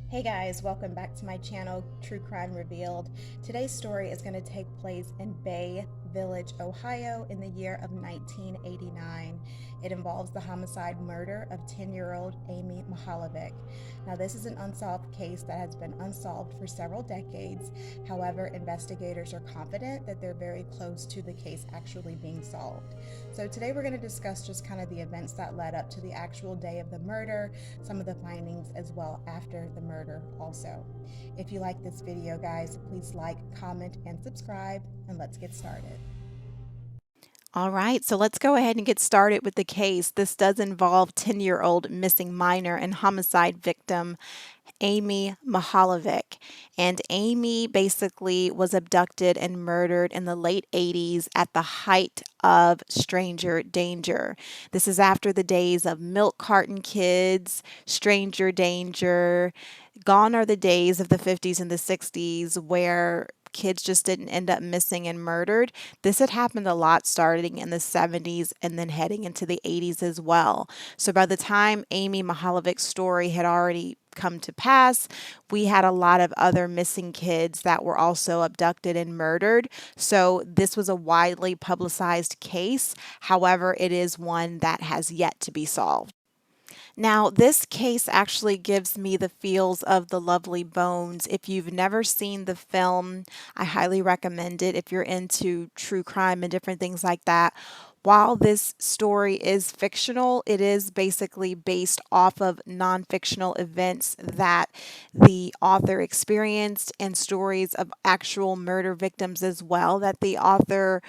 Hey guys, welcome back to my channel, True Crime Revealed. Today's story is going to take place in Bay Village, Ohio in the year of 1989. It involves the homicide murder of 10-year-old Amy Mihaljevic. Now, this is an unsolved case that has been unsolved for several decades. However, investigators are confident that they're very close to the case actually being solved. So today we're going to discuss just kind of the events that led up to the actual day of the murder, some of the findings as well after the murder also. If you like this video, guys, please like, comment, and subscribe, and let's get started. All right, so let's go ahead and get started with the case. This does involve 10-year-old missing minor and homicide victim Amy Mihaljevic. And Amy basically was abducted and murdered in the late 80s at the height of stranger danger. This is after the days of milk carton kids, stranger danger. Gone are the days of the 50s and the 60s where kids just didn't end up missing and murdered. This had happened a lot starting in the 70s and then heading into the 80s as well. So by the time Amy Mihaljevic's story had already come to pass, we had a lot of other missing kids that were also abducted and murdered. So this was a widely publicized case. However, it is one that has yet to be solved. Now, this case actually gives me the feels of The Lovely Bones. If you've never seen the film, I highly recommend it if you're into true crime and different things like that. While this story is fictional, it is basically based off of non-fictional events that the author experienced and stories of actual murder victims as well that the author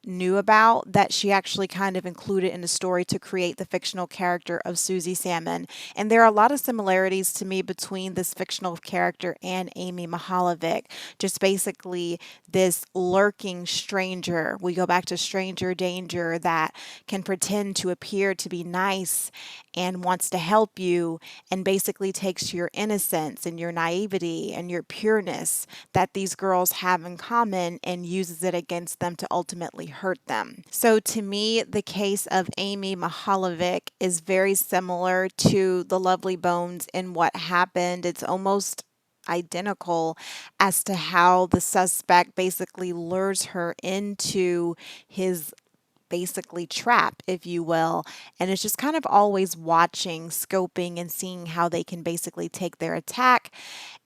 knew about that she actually kind of included in the story to create the fictional character of Susie Salmon. And there are a lot of similarities to me between this fictional character and Amy Mihaljevic. Just basically this lurking stranger. We go back to stranger danger that can pretend to appear to be nice and wants to help you and basically takes your innocence and your naivety and your pureness that these girls have in common and uses it against them to ultimately hurt them. So to me, the case of Amy Mihaljevic is very similar to The Lovely Bones in what happened. It's almost identical as to how the suspect basically lures her into his basically trap, if you will. And it's just kind of always watching, scoping, and seeing how they can basically take their attack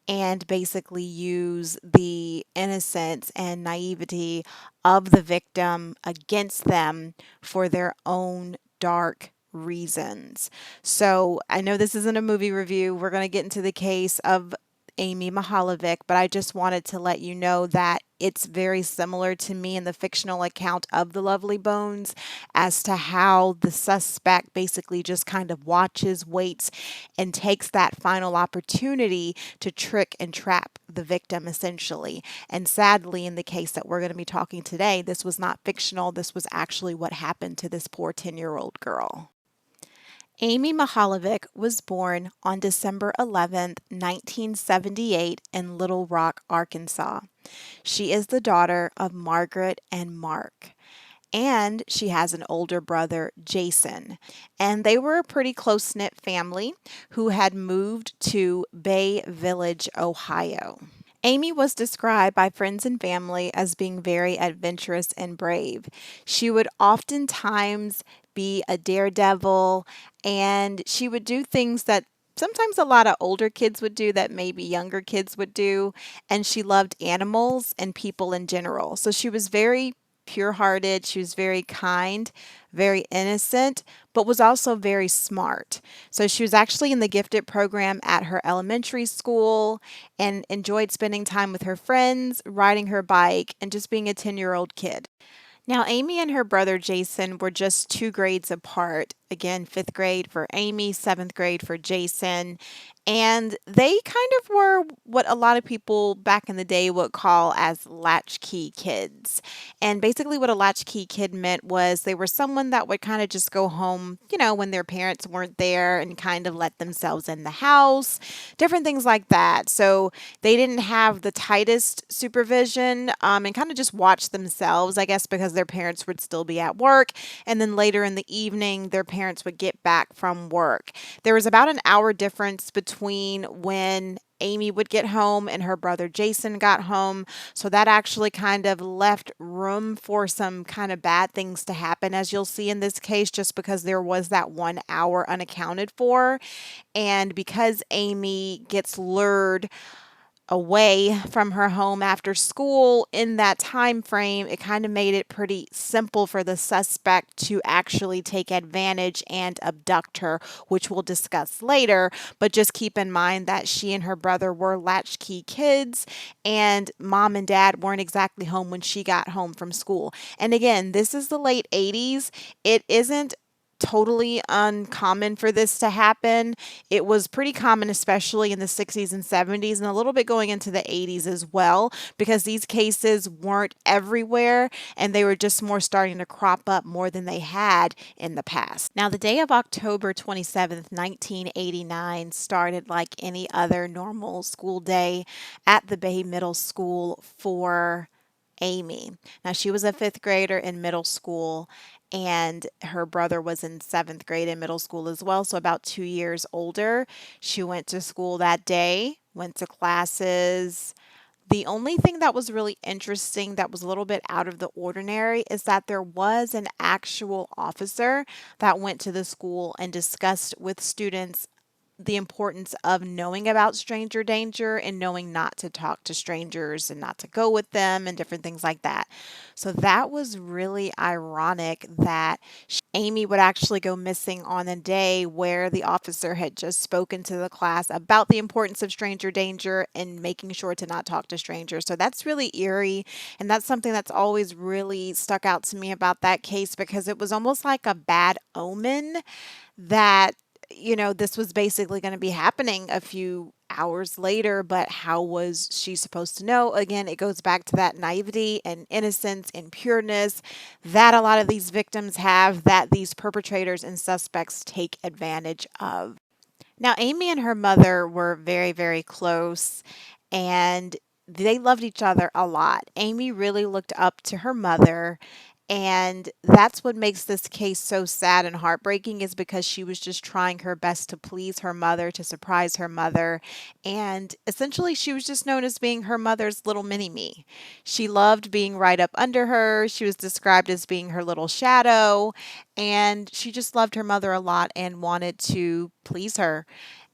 and basically use the innocence and naivety of the victim against them for their own dark reasons. So I know this isn't a movie review. We're going to get into the case of Amy Mihaljevic, but I just wanted to let you know that it's very similar to me in the fictional account of The Lovely Bones as to how the suspect basically just kind of watches, waits, and takes that final opportunity to trick and trap the victim essentially. And sadly, in the case that we're going to be talking today, this was not fictional. This was actually what happened to this poor 10-year-old girl. Amy Mihaljevic was born on December 11th, 1978 in Little Rock, Arkansas. She is the daughter of Margaret and Mark. And she has an older brother, Jason. And they were a pretty close knit family who had moved to Bay Village, Ohio. Amy was described by friends and family as being very adventurous and brave. She would oftentimes be a daredevil and she would do things that sometimes a lot of older kids would do that maybe younger kids would do. And she loved animals and people in general. So she was very pure hearted. She was very kind, very innocent, but was also very smart. So she was actually in the gifted program at her elementary school and enjoyed spending time with her friends, riding her bike, and just being a 10-year-old kid. Now, Amy and her brother Jason were just 2 grades apart. Again, fifth grade for Amy, seventh grade for Jason. And they kind of were what a lot of people back in the day would call as latchkey kids. And basically, what a latchkey kid meant was they were someone that would kind of just go home, when their parents weren't there and kind of let themselves in the house, different things like that. So they didn't have the tightest supervision and kind of just watch themselves, I guess, because their parents would still be at work. And then later in the evening, their parents parents would get back from work. There was about an hour difference between when Amy would get home and her brother Jason got home. So that actually kind of left room for some kind of bad things to happen, as you'll see in this case, just because there was that 1 hour unaccounted for. And because Amy gets lured away from her home after school in that time frame, it kind of made it pretty simple for the suspect to actually take advantage and abduct her, which we'll discuss later. But just keep in mind that she and her brother were latchkey kids, and mom and dad weren't exactly home when she got home from school. And again, this is the late 80s. It isn't totally uncommon for this to happen. It was pretty common, especially in the 60s and 70s, and a little bit going into the 80s as well, because these cases weren't everywhere and they were just more starting to crop up more than they had in the past. Now, the day of October 27th, 1989, started like any other normal school day at the Bay Middle School for Amy. Now, she was a fifth grader in middle school, and her brother was in seventh grade in middle school as well, so about 2 years older. She went to school that day, went to classes. The only thing that was really interesting that was a little bit out of the ordinary is that there was an actual officer that went to the school and discussed with students the importance of knowing about stranger danger and knowing not to talk to strangers and not to go with them and different things like that. So that was really ironic that Amy would actually go missing on a day where the officer had just spoken to the class about the importance of stranger danger and making sure to not talk to strangers. So that's really eerie. And that's something that's always really stuck out to me about that case, because it was almost like a bad omen that this was basically going to be happening a few hours later, but how was she supposed to know? Again, it goes back to that naivety and innocence and pureness that a lot of these victims have, that these perpetrators and suspects take advantage of. Now, Amy and her mother were very, very close, and they loved each other a lot. Amy really looked up to her mother, and that's what makes this case so sad and heartbreaking, is because she was just trying her best to please her mother, to surprise her mother, and essentially she was just known as being her mother's little mini me. She loved being right up under her. She was described as being her little shadow, and she just loved her mother a lot and wanted to please her.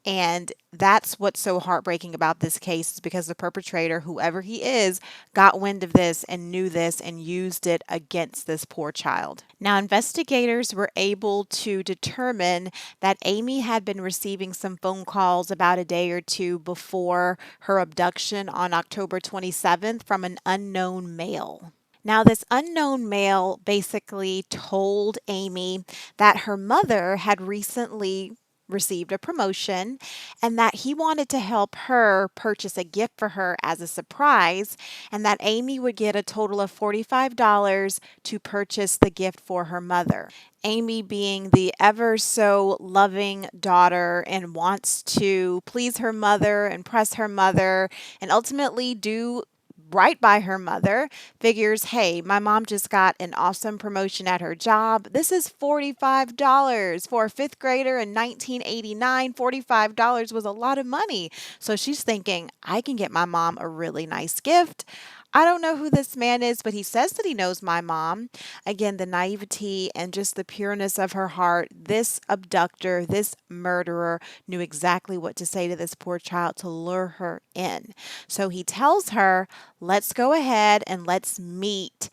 And that's what's so heartbreaking about this case, is because the perpetrator, whoever he is, got wind of this and knew this and used it against this poor child. Now, investigators were able to determine that Amy had been receiving some phone calls about a day or two before her abduction on October 27th from an unknown male. Now, this unknown male basically told Amy that her mother had recently received a promotion and that he wanted to help her purchase a gift for her as a surprise, and that Amy would get a total of $45 to purchase the gift for her mother. Amy, being the ever so loving daughter and wants to please her mother, impress her mother, and ultimately do right by her mother, figures, hey, my mom just got an awesome promotion at her job. This is $45 for a fifth grader in 1989. $45 was a lot of money. So she's thinking, I can get my mom a really nice gift. I don't know who this man is, but he says that he knows my mom. Again, the naivety and just the pureness of her heart. This abductor, this murderer knew exactly what to say to this poor child to lure her in. So he tells her, let's go ahead and let's meet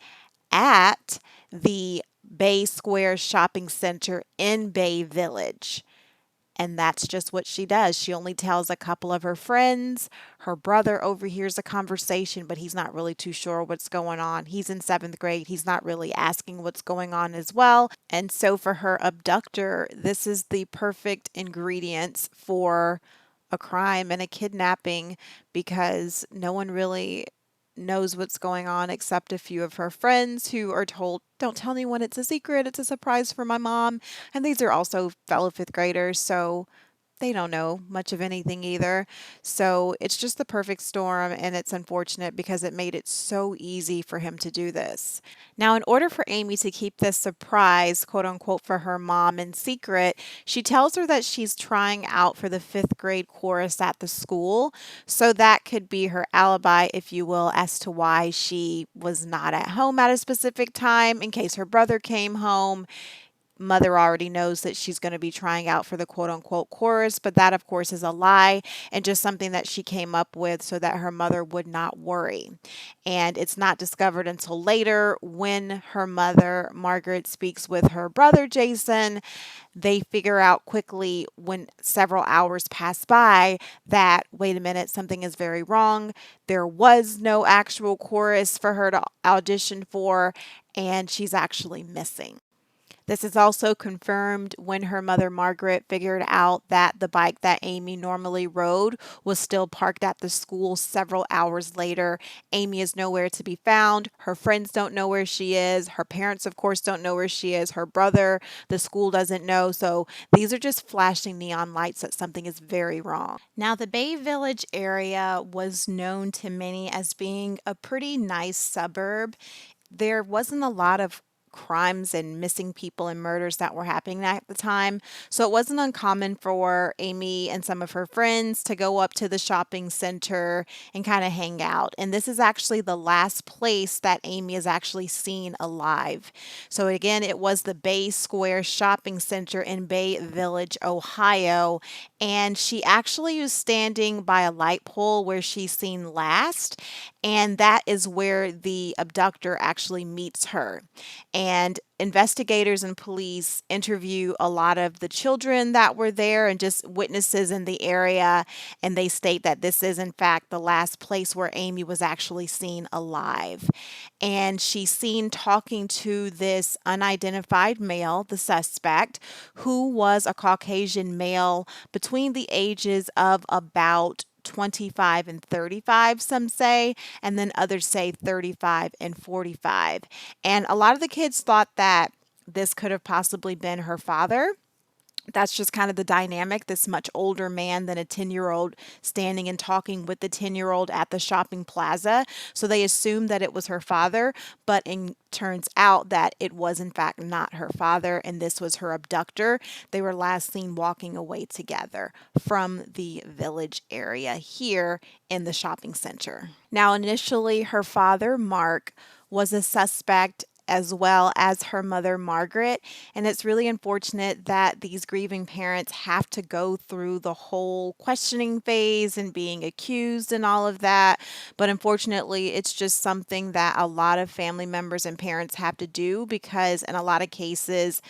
at the Bay Square Shopping Center in Bay Village. And that's just what she does. She only tells a couple of her friends. Her brother overhears a conversation, but he's not really too sure what's going on. He's in seventh grade. He's not really asking what's going on as well. And so for her abductor, this is the perfect ingredients for a crime and a kidnapping, because no one really knows what's going on except a few of her friends who are told, don't tell anyone, it's a secret, it's a surprise for my mom. And these are also fellow fifth graders, so they don't know much of anything either. So it's just the perfect storm, and it's unfortunate because it made it so easy for him to do this. Now, in order for Amy to keep this surprise, quote unquote, for her mom in secret, she tells her that she's trying out for the fifth grade chorus at the school. So that could be her alibi, if you will, as to why she was not at home at a specific time in case her brother came home. Mother already knows that she's going to be trying out for the quote unquote chorus, but that, of course, is a lie and just something that she came up with so that her mother would not worry. And it's not discovered until later when her mother, Margaret, speaks with her brother, Jason. They figure out quickly when several hours pass by that, wait a minute, something is very wrong. There was no actual chorus for her to audition for, and she's actually missing. This is also confirmed when her mother Margaret figured out that the bike that Amy normally rode was still parked at the school several hours later. Amy is nowhere to be found. Her friends don't know where she is. Her parents, of course, don't know where she is. Her brother, the school doesn't know. So these are just flashing neon lights that something is very wrong. Now, the Bay Village area was known to many as being a pretty nice suburb. There wasn't a lot of crimes and missing people and murders that were happening at the time. So it wasn't uncommon for Amy and some of her friends to go up to the shopping center and kind of hang out. And this is actually the last place that Amy is actually seen alive. So again, it was the Bay Square Shopping Center in Bay Village, Ohio. And she actually was standing by a light pole where she's seen last. And that is where the abductor actually meets her. And investigators and police interview a lot of the children that were there and just witnesses in the area. And they state that this is, in fact, the last place where Amy was actually seen alive. And she's seen talking to this unidentified male, the suspect, who was a Caucasian male between the ages of about 25 and 35, some say, and then others say 35 and 45. And a lot of the kids thought that this could have possibly been her father. That's just kind of the dynamic, this much older man than a 10-year-old standing and talking with the 10-year-old at the shopping plaza. So they assumed that it was her father, but it turns out that it was in fact not her father, and this was her abductor. They were last seen walking away together from the village area here in the shopping center. Now, initially, her father, Mark, was a suspect as well as her mother, Margaret. And it's really unfortunate that these grieving parents have to go through the whole questioning phase and being accused and all of that. But unfortunately, it's just something that a lot of family members and parents have to do because, in a lot of cases,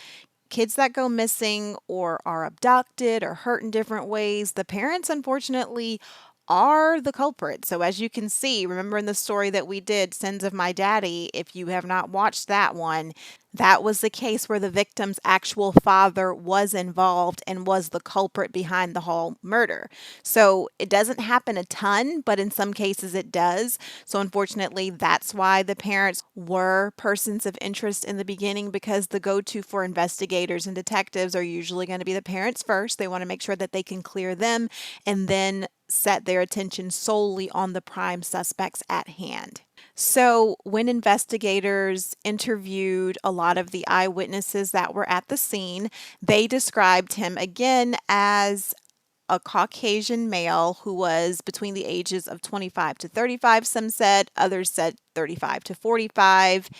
kids that go missing or are abducted or hurt in different ways, the parents unfortunately are the culprit. So as you can see, remember in the story that we did, Sins of My Daddy, if you have not watched that one, that was the case where the victim's actual father was involved and was the culprit behind the whole murder. So it doesn't happen a ton, but in some cases it does. So unfortunately, that's why the parents were persons of interest in the beginning, because the go-to for investigators and detectives are usually going to be the parents first. They want to make sure that they can clear them and then set their attention solely on the prime suspects at hand. So, when investigators interviewed a lot of the eyewitnesses that were at the scene, they described him again as a Caucasian male who was between the ages of 25 to 35, some said, others said 35 to 45,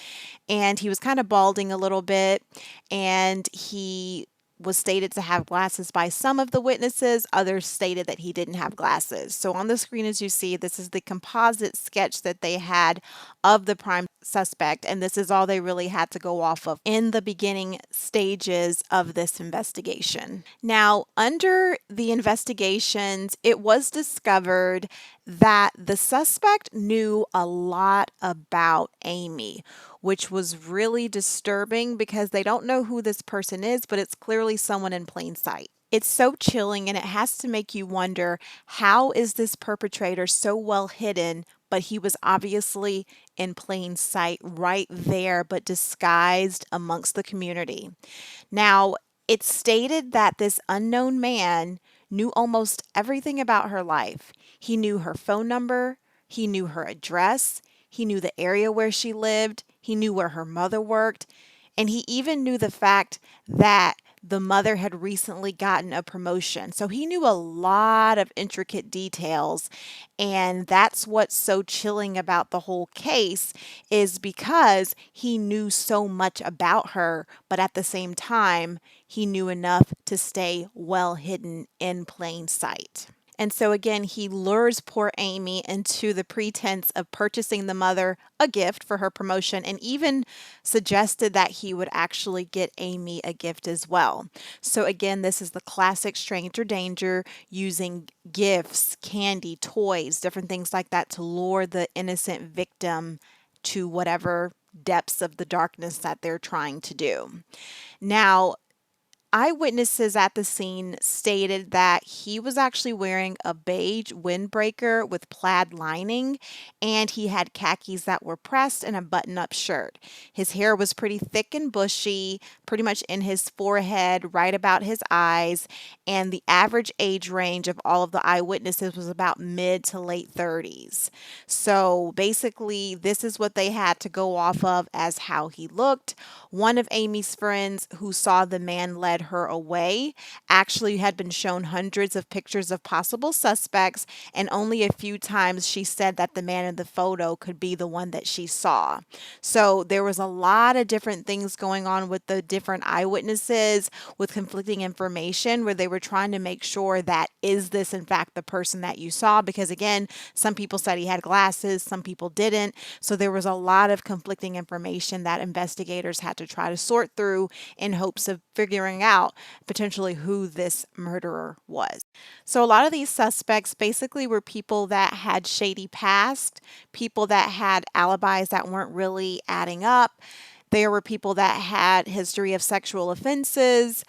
and he was kind of balding a little bit, and he was stated to have glasses by some of the witnesses. Others stated that he didn't have glasses. So on the screen, as you see, this is the composite sketch that they had of the prime suspect, and this is all they really had to go off of in the beginning stages of this investigation. Now, under the investigations, it was discovered that the suspect knew a lot about Amy, which was really disturbing because they don't know who this person is, but it's clearly someone in plain sight. It's so chilling, and it has to make you wonder, how is this perpetrator so well hidden, but he was obviously in plain sight right there, but disguised amongst the community. Now, it's stated that this unknown man knew almost everything about her life. He knew her phone number, he knew her address, he knew the area where she lived, he knew where her mother worked, and he even knew the fact that the mother had recently gotten a promotion. So he knew a lot of intricate details. And that's what's so chilling about the whole case is because he knew so much about her, but at the same time, he knew enough to stay well hidden in plain sight. And so again, he lures poor Amy into the pretense of purchasing the mother a gift for her promotion and even suggested that he would actually get Amy a gift as well. So again, this is the classic stranger danger using gifts, candy, toys, different things like that to lure the innocent victim to whatever depths of the darkness that they're trying to do. Now, eyewitnesses at the scene stated that he was actually wearing a beige windbreaker with plaid lining, and he had khakis that were pressed and a button up shirt. His hair was pretty thick and bushy, pretty much in his forehead, right about his eyes, and the average age range of all of the eyewitnesses was about mid to late 30s. So basically, this is what they had to go off of as how he looked. One of Amy's friends who saw the man led her away actually had been shown hundreds of pictures of possible suspects, and only a few times she said that the man in the photo could be the one that she saw. So there was a lot of different things going on with the different eyewitnesses with conflicting information where they were trying to make sure that is this in fact the person that you saw, because again, some people said he had glasses, some people didn't. So there was a lot of conflicting information that investigators had to try to sort through in hopes of figuring out potentially who this murderer was. So a lot of these suspects basically were people that had shady past, people that had alibis that weren't really adding up. There were people that had history of sexual offenses.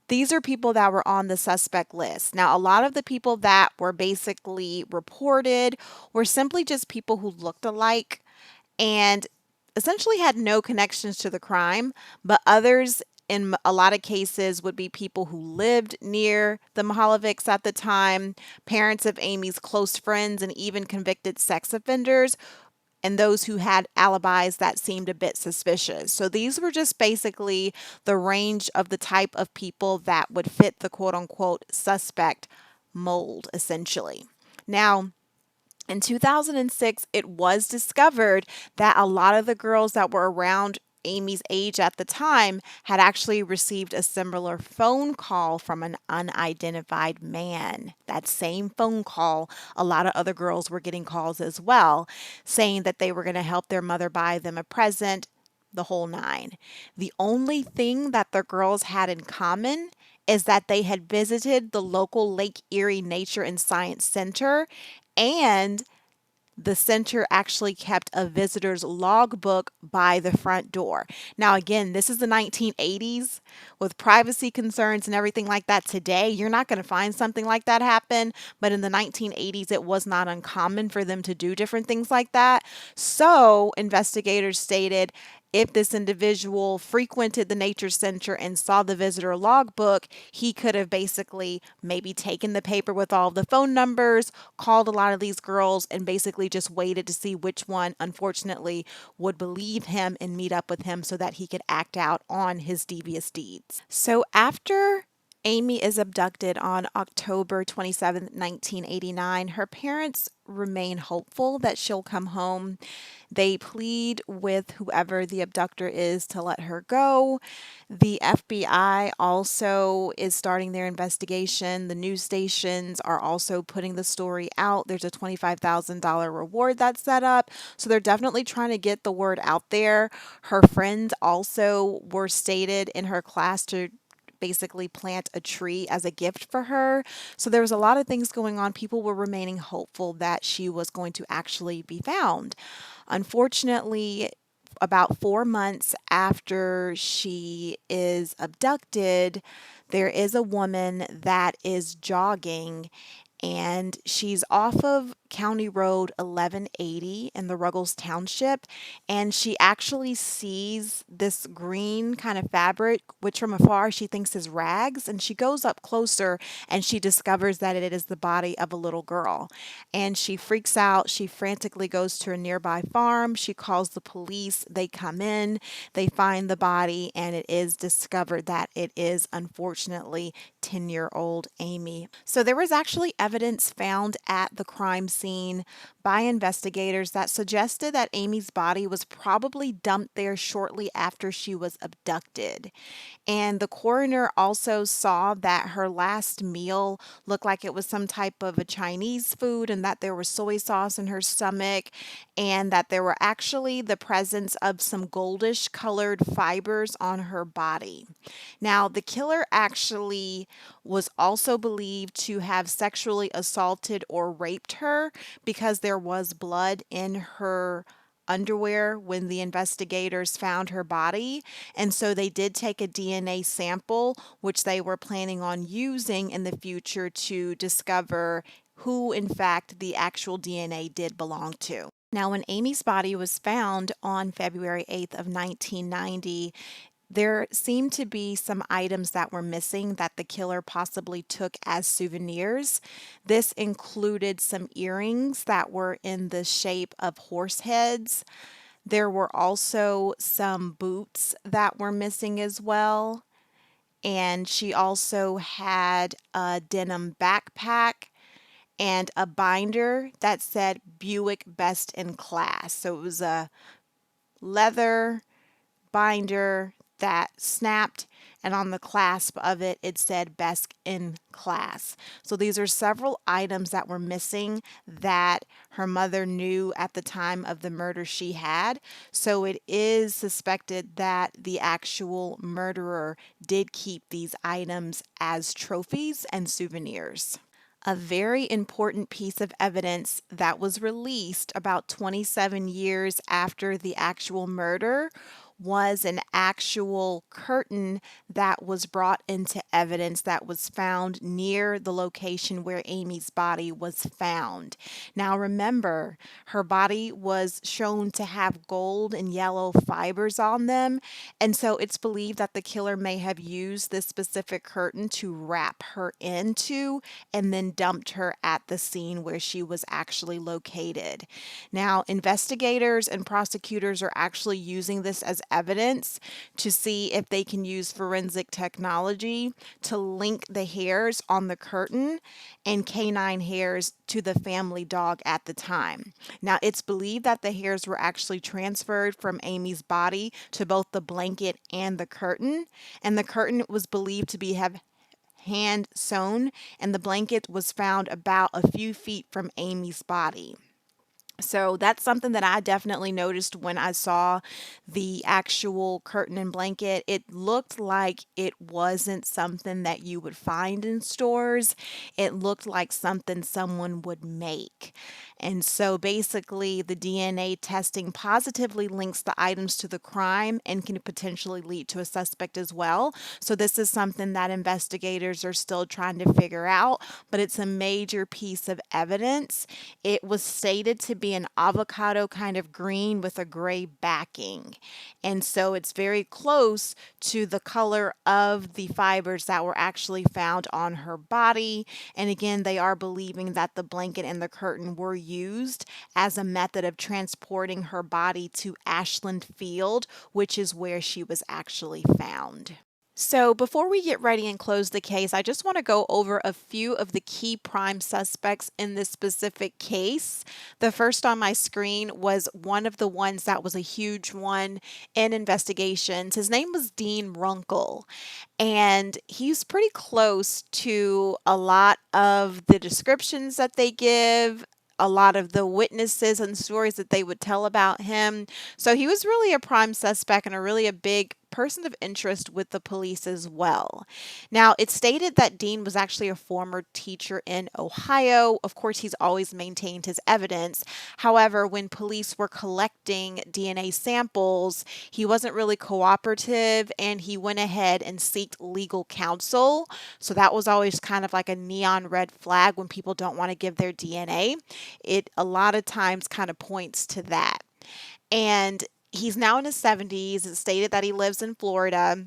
These are people that were on the suspect list. Now, a lot of the people that were basically reported were simply just people who looked alike and essentially had no connections to the crime, but others in a lot of cases would be people who lived near the Mihaljevics at the time, parents of Amy's close friends, and even convicted sex offenders, and those who had alibis that seemed a bit suspicious. So these were just basically the range of the type of people that would fit the quote unquote suspect mold, essentially. Now, in 2006, it was discovered that a lot of the girls that were around Amy's age at the time had actually received a similar phone call from an unidentified man. That same phone call, a lot of other girls were getting calls as well, saying that they were going to help their mother buy them a present, the whole nine. The only thing that the girls had in common is that they had visited the local Lake Erie Nature and Science Center, and the center actually kept a visitor's logbook by the front door. Now, again, this is the 1980s with privacy concerns and everything like that. Today, you're not going to find something like that happen, but in the 1980s, it was not uncommon for them to do different things like that. So, investigators stated if this individual frequented the nature center and saw the visitor logbook, he could have basically maybe taken the paper with all the phone numbers, called a lot of these girls, and basically just waited to see which one, unfortunately, would believe him and meet up with him so that he could act out on his devious deeds. So after Amy is abducted on October 27th, 1989. Her parents remain hopeful that she'll come home. They plead with whoever the abductor is to let her go. The FBI also is starting their investigation. The news stations are also putting the story out. There's a $25,000 reward that's set up. So they're definitely trying to get the word out there. Her friends also were stated in her class to basically plant a tree as a gift for her. So there was a lot of things going on. People were remaining hopeful that she was going to actually be found. Unfortunately, about 4 months after she is abducted, there is a woman that is jogging and she's off of County Road 1180 in the Ruggles Township, and she actually sees this green kind of fabric, which from afar she thinks is rags, and she goes up closer and she discovers that it is the body of a little girl. And she freaks out. She frantically goes to a nearby farm. She calls the police. They come in, they find the body, and it is discovered that it is unfortunately 10-year-old Amy. So there was actually evidence found at the crime scene by investigators that suggested that Amy's body was probably dumped there shortly after she was abducted. And the coroner also saw that her last meal looked like it was some type of a Chinese food, and that there was soy sauce in her stomach, and that there were actually the presence of some goldish colored fibers on her body. Now, the killer actually was also believed to have sexually assaulted or raped her because there was blood in her underwear when the investigators found her body. And so they did take a DNA sample, which they were planning on using in the future to discover who, in fact, the actual DNA did belong to. Now, when Amy's body was found on February 8th of 1990, there seemed to be some items that were missing that the killer possibly took as souvenirs. This included some earrings that were in the shape of horse heads. There were also some boots that were missing as well. And she also had a denim backpack and a binder that said Buick Best in Class. So it was a leather binder that snapped, and on the clasp of it, it said Best in Class. So these are several items that were missing that her mother knew at the time of the murder she had. So it is suspected that the actual murderer did keep these items as trophies and souvenirs. A very important piece of evidence that was released about 27 years after the actual murder was an actual curtain that was brought into evidence that was found near the location where Amy's body was found. Now, remember, her body was shown to have gold and yellow fibers on them, and so it's believed that the killer may have used this specific curtain to wrap her into and then dumped her at the scene where she was actually located. Now, investigators and prosecutors are actually using this as evidence to see if they can use forensic technology to link the hairs on the curtain and canine hairs to the family dog at the time. Now, it's believed that the hairs were actually transferred from Amy's body to both the blanket and the curtain, and the curtain was believed to have hand sewn, and the blanket was found about a few feet from Amy's body. So that's something that I definitely noticed when I saw the actual curtain and blanket. It looked like it wasn't something that you would find in stores. It looked like something someone would make. And so basically, the DNA testing positively links the items to the crime and can potentially lead to a suspect as well. So this is something that investigators are still trying to figure out, but it's a major piece of evidence. It was stated to be an avocado kind of green with a gray backing. And so it's very close to the color of the fibers that were actually found on her body. And again, they are believing that the blanket and the curtain were used as a method of transporting her body to Ashland Field, which is where she was actually found. So, before we get ready and close the case, I just want to go over a few of the key prime suspects in this specific case. The first on my screen was one of the ones that was a huge one in investigations. His name was Dean Runkle, and he's pretty close to a lot of the descriptions that they give, a lot of the witnesses and stories that they would tell about him. So he was really a prime suspect and a really a big person of interest with the police as well. Now, it stated that Dean was actually a former teacher in Ohio. Of course, he's always maintained his evidence. However, when police were collecting DNA samples, he wasn't really cooperative and he went ahead and sought legal counsel. So that was always kind of like a neon red flag when people don't want to give their DNA. It a lot of times kind of points to that. And he's now in his 70s. It stated that he lives in Florida,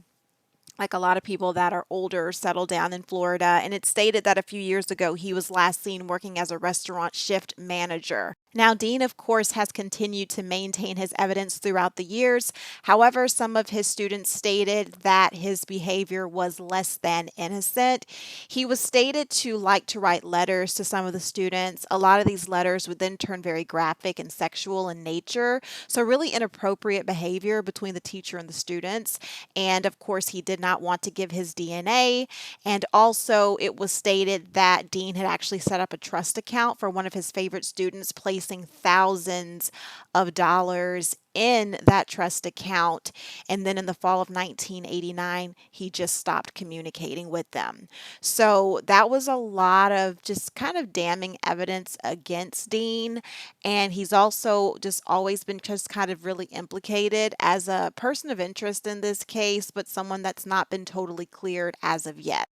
like a lot of people that are older settle down in Florida. And it stated that a few years ago he was last seen working as a restaurant shift manager. Now, Dean, of course, has continued to maintain his evidence throughout the years. However, some of his students stated that his behavior was less than innocent. He was stated to like to write letters to some of the students. A lot of these letters would then turn very graphic and sexual in nature. So, really inappropriate behavior between the teacher and the students. And of course, he did not want to give his DNA. And also, it was stated that Dean had actually set up a trust account for one of his favorite students, placing thousands of dollars in that trust account. And then in the fall of 1989, he just stopped communicating with them. So that was a lot of just kind of damning evidence against Dean. And he's also just always been just kind of really implicated as a person of interest in this case, but someone that's not been totally cleared as of yet.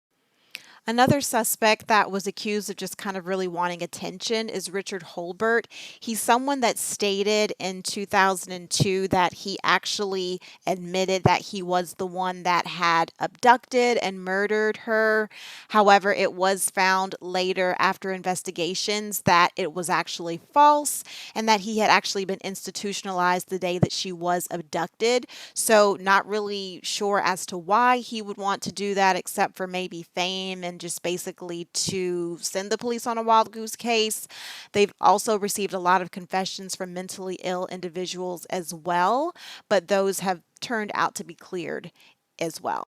Another suspect that was accused of just kind of really wanting attention is Richard Holbert. He's someone that stated in 2002 that he actually admitted that he was the one that had abducted and murdered her. However, it was found later after investigations that it was actually false and that he had actually been institutionalized the day that she was abducted. So, not really sure as to why he would want to do that, except for maybe fame and just basically to send the police on a wild goose case. They've also received a lot of confessions from mentally ill individuals as well, but those have turned out to be cleared as well.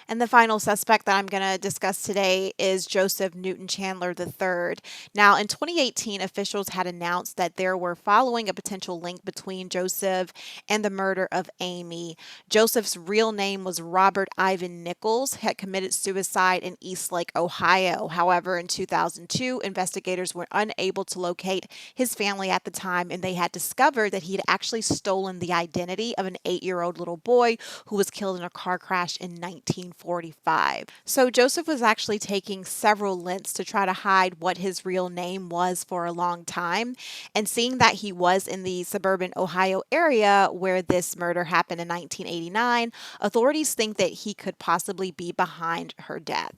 And the final suspect that I'm going to discuss today is Joseph Newton Chandler III. Now, in 2018, officials had announced that there were following a potential link between Joseph and the murder of Amy. Joseph's real name was Robert Ivan Nichols, had committed suicide in Eastlake, Ohio. However, in 2002, investigators were unable to locate his family at the time, and they had discovered that he had actually stolen the identity of an 8-year-old little boy who was killed in a car crash in 1945. So Joseph was actually taking several lengths to try to hide what his real name was for a long time. And seeing that he was in the suburban Ohio area where this murder happened in 1989, authorities think that he could possibly be behind her death.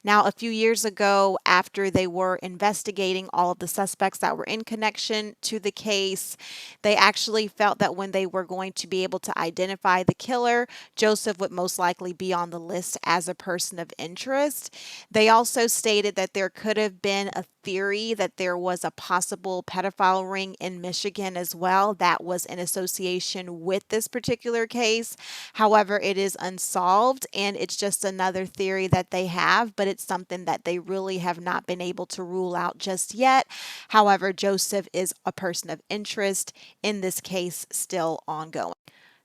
Now, a few years ago, after they were investigating all of the suspects that were in connection to the case, they actually felt that when they were going to be able to identify the killer, Joseph would most likely be on the list as a person of interest. They also stated that there could have been a theory that there was a possible pedophile ring in Michigan as well that was in association with this particular case. However, it is unsolved and it's just another theory that they have, but it's something that they really have not been able to rule out just yet. However, Joseph is a person of interest in this case, still ongoing.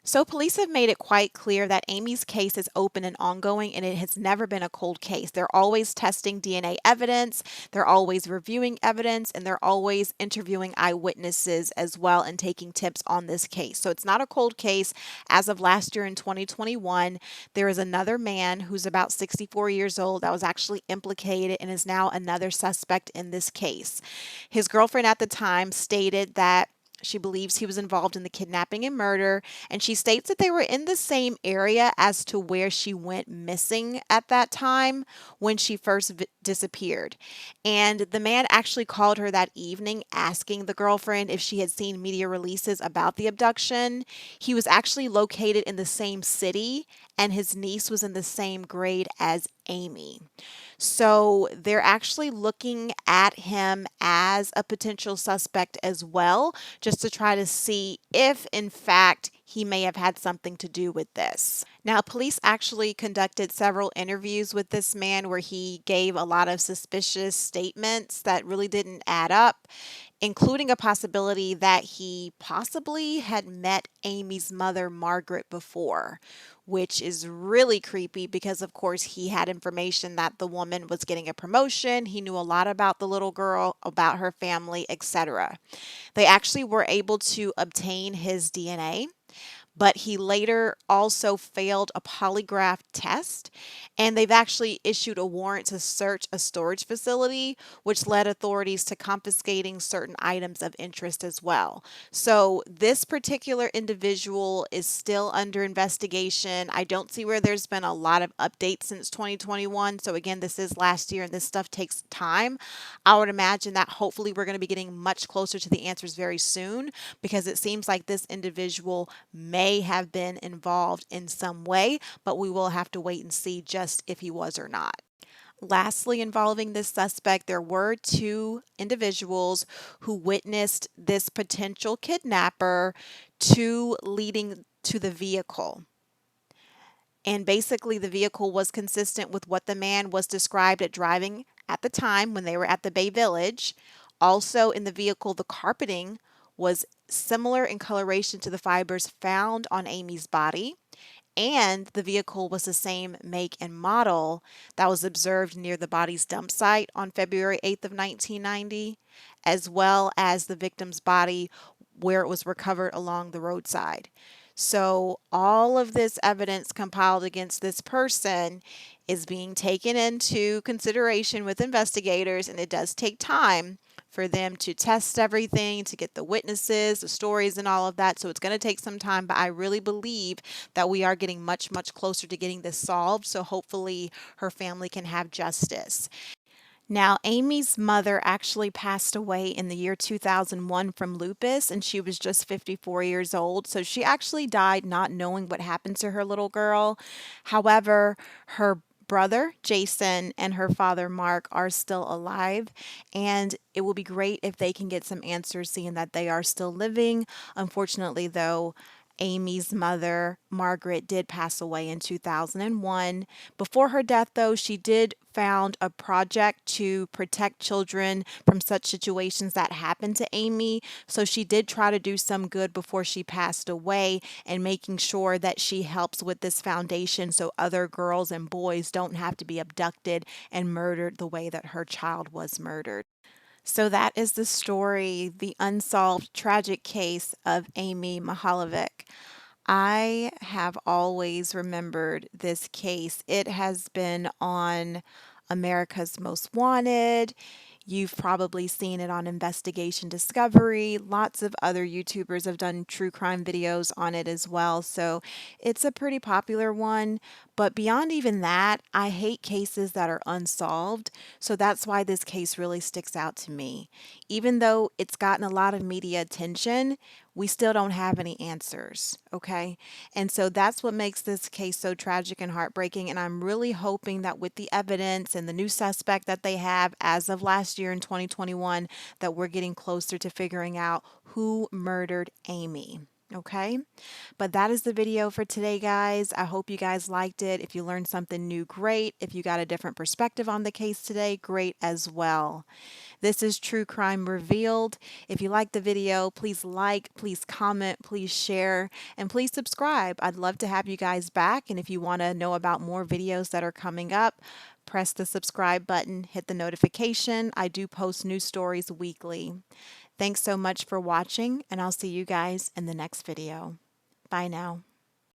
So, police have made it quite clear that Amy's case is open and ongoing, and it has never been a cold case. They're always testing DNA evidence, they're always reviewing evidence, and they're always interviewing eyewitnesses as well and taking tips on this case. So, it's not a cold case. As of last year in 2021, there is another man who's about 64 years old that was actually implicated and is now another suspect in this case. His girlfriend at the time stated that she believes he was involved in the kidnapping and murder, and she states that they were in the same area as to where she went missing at that time when she first disappeared. And the man actually called her that evening asking the girlfriend if she had seen media releases about the abduction. He was actually located in the same city, and his niece was in the same grade as Amy. So they're actually looking at him as a potential suspect as well, just to try to see if, in fact, he may have had something to do with this. Now, police actually conducted several interviews with this man where he gave a lot of suspicious statements that really didn't add up. including a possibility that he possibly had met Amy's mother, Margaret, before, which is really creepy because, of course, he had information that the woman was getting a promotion. He knew a lot about the little girl, about her family, etc. They actually were able to obtain his DNA, but he later also failed a polygraph test, and they've actually issued a warrant to search a storage facility, which led authorities to confiscating certain items of interest as well. So this particular individual is still under investigation. I don't see where there's been a lot of updates since 2021. So again, this is last year and this stuff takes time. I would imagine that hopefully we're going to be getting much closer to the answers very soon, because it seems like this individual may have been involved in some way, but we will have to wait and see just if he was or not. Lastly, involving this suspect, there were two individuals who witnessed this potential kidnapper to leading to the vehicle. And basically, the vehicle was consistent with what the man was described at driving at the time when they were at the Bay Village. Also, in the vehicle, the carpeting was similar in coloration to the fibers found on Amy's body, and the vehicle was the same make and model that was observed near the body's dump site on February 8th of 1990, as well as the victim's body where it was recovered along the roadside. So all of this evidence compiled against this person is being taken into consideration with investigators, and it does take time for them to test everything, to get the witnesses, the stories, and all of that. So it's going to take some time, but I really believe that we are getting much, much closer to getting this solved. So hopefully her family can have justice. Now, Amy's mother actually passed away in the year 2001 from lupus, and she was just 54 years old. So she actually died not knowing what happened to her little girl. However, her brother, Jason, and her father, Mark, are still alive, and it will be great if they can get some answers seeing that they are still living. Unfortunately, though, Amy's mother, Margaret, did pass away in 2001. Before her death, though, she did found a project to protect children from such situations that happened to Amy. So she did try to do some good before she passed away, and making sure that she helps with this foundation so other girls and boys don't have to be abducted and murdered the way that her child was murdered. So that is the story, the unsolved tragic case of Amy Mihaljevic. I have always remembered this case. It has been on America's Most Wanted. You've probably seen it on Investigation Discovery. Lots of other YouTubers have done true crime videos on it as well. So it's a pretty popular one. But beyond even that, I hate cases that are unsolved. So that's why this case really sticks out to me. Even though it's gotten a lot of media attention, we still don't have any answers, okay? And so that's what makes this case so tragic and heartbreaking. And I'm really hoping that with the evidence and the new suspect that they have as of last year in 2021, that we're getting closer to figuring out who murdered Amy. Okay, but that is the video for today, guys. I hope you guys liked it. If you learned something new, great. If you got a different perspective on the case today, great as well. This is True Crime Revealed. If you like the video, please like, please comment, please share, and please subscribe. I'd love to have you guys back. And if you want to know about more videos that are coming up, press the subscribe button, hit the notification. I do post new stories weekly. Thanks so much for watching, and I'll see you guys in the next video. Bye now.